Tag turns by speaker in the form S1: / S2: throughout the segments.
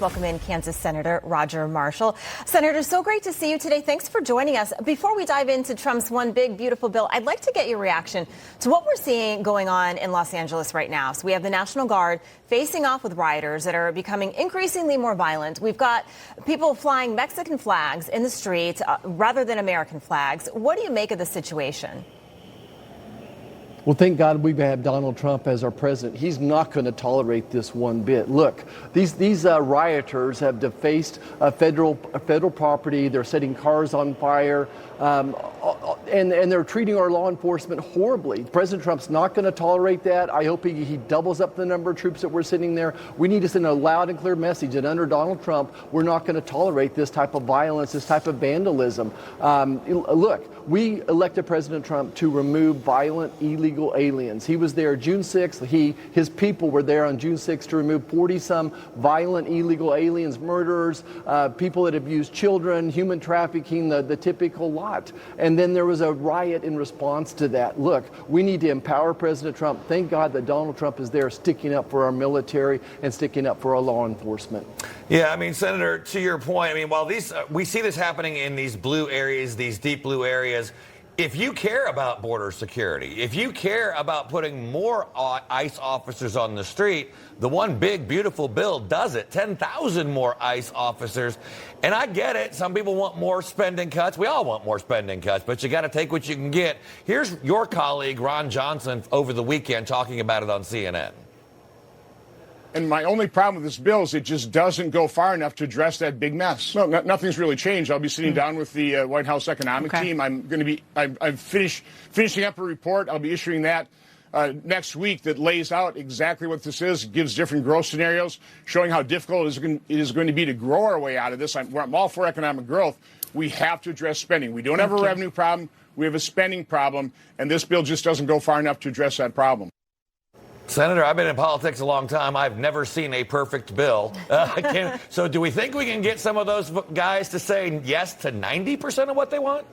S1: Welcome in Kansas Senator Roger Marshall. Senator, so great to see you today. Thanks for joining us. Before we dive into Trump's one big, beautiful bill, I'd like to get your reaction to what we're seeing going on in Los Angeles right now. So we have the National Guard facing off with rioters that are becoming increasingly more violent. We've got people flying Mexican flags in the streets rather than American flags. What do you make of the situation?
S2: Well, thank God we have Donald Trump as our president. He's not going to tolerate this one bit. Look, these rioters have defaced federal property. They're setting cars on fire, and they're treating our law enforcement horribly. President Trump's not going to tolerate that. I hope he doubles up the number of troops that we're sending there. We need to send a loud and clear message that under Donald Trump, we're not going to tolerate this type of violence, this type of vandalism. Look, we elected President Trump to remove violent, illegal aliens. He was there June 6th. His people were there on June 6th to remove 40-some violent, illegal aliens, murderers, people that abuse children, human trafficking, the typical lot. And then there was a riot in response to that. Look, we need to empower President Trump. Thank God that Donald Trump is there sticking up for our military and sticking up for our law enforcement.
S3: Yeah, I mean, Senator, to your point, I mean, while we see this happening in these blue areas, these deep blue areas, if you care about border security, if you care about putting more ICE officers on the street, the one big, beautiful bill does it. 10,000 more ICE officers. And I get it. Some people want more spending cuts. We all want more spending cuts, but you got to take what you can get. Here's your colleague, Ron Johnson, over the weekend talking about it on CNN.
S4: And my only problem with this bill is it just doesn't go far enough to address that big mess. No, nothing's really changed. I'll be sitting down with the White House economic team. I'm finishing up a report. I'll be issuing that next week that lays out exactly what this is, gives different growth scenarios, showing how difficult it is going to be to grow our way out of this. I'm all for economic growth. We have to address spending. We don't have a revenue problem. We have a spending problem, and this bill just doesn't go far enough to address that problem.
S3: Senator, I've been in politics a long time. I've never seen a perfect bill. So do we think we can get some of those guys to say yes to 90% of what they want?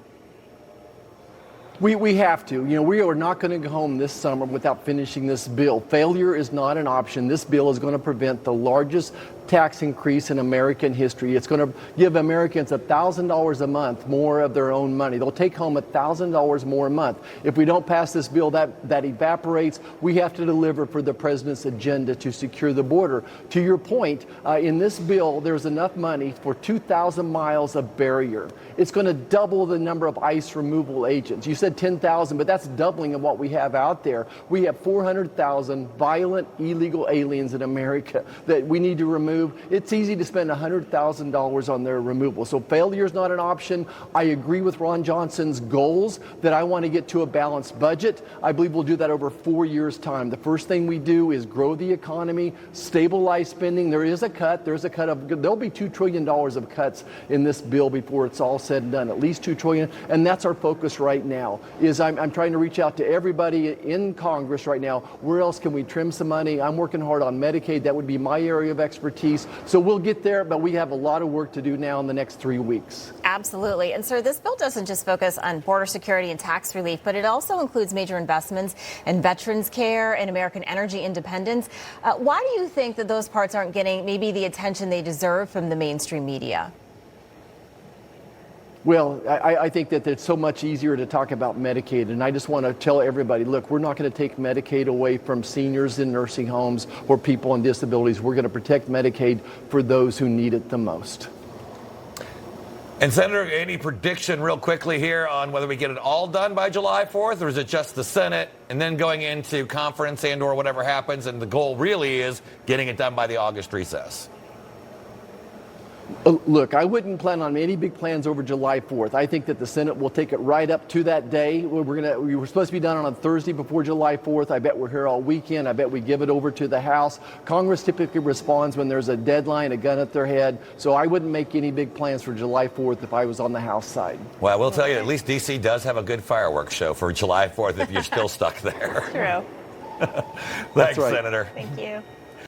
S2: We have to. You know, we are not going to go home this summer without finishing this bill. Failure is not an option. This bill is going to prevent the largest tax increase in American history. It's going to give Americans $1,000 a month more of their own money. They'll take home $1,000 more a month. If we don't pass this bill, that evaporates. We have to deliver for the president's agenda to secure the border. To your point, in this bill, there's enough money for 2,000 miles of barrier. It's going to double the number of ICE removal agents. You said 10,000, but that's doubling of what we have out there. We have 400,000 violent, illegal aliens in America that we need to remove. It's easy to spend $100,000 on their removal. So failure is not an option. I agree with Ron Johnson's goals that I want to get to a balanced budget. I believe we'll do that over 4 years' time. The first thing we do is grow the economy, stabilize spending. There'll be $2 trillion of cuts in this bill before it's all said and done, at least $2 trillion. And that's our focus right now. I'm trying to reach out to everybody in Congress right now. Where else can we trim some money? I'm working hard on Medicaid. That would be my area of expertise. So we'll get there, but we have a lot of work to do now in the next 3 weeks.
S1: Absolutely. And sir, this bill doesn't just focus on border security and tax relief, but it also includes major investments in veterans care and American energy independence. Why do you think that those parts aren't getting maybe the attention they deserve from the mainstream media?
S2: Well, I think that it's so much easier to talk about Medicaid, and I just want to tell everybody, look, we're not going to take Medicaid away from seniors in nursing homes or people on disabilities. We're going to protect Medicaid for those who need it the most.
S3: And Senator, any prediction real quickly here on whether we get it all done by July 4th, or is it just the Senate and then going into conference and or whatever happens, and the goal really is getting it done by the August recess?
S2: Look, I wouldn't plan on any big plans over July 4th. I think that the Senate will take it right up to that day. We were supposed to be done on a Thursday before July 4th. I bet we're here all weekend. I bet we give it over to the House. Congress typically responds when there's a deadline, a gun at their head. So I wouldn't make any big plans for July 4th if I was on the House side.
S3: Well, I will tell you, at least D.C. does have a good fireworks show for July 4th if you're still stuck there.
S1: True.
S3: Thanks,
S2: right.
S3: Senator.
S1: Thank you.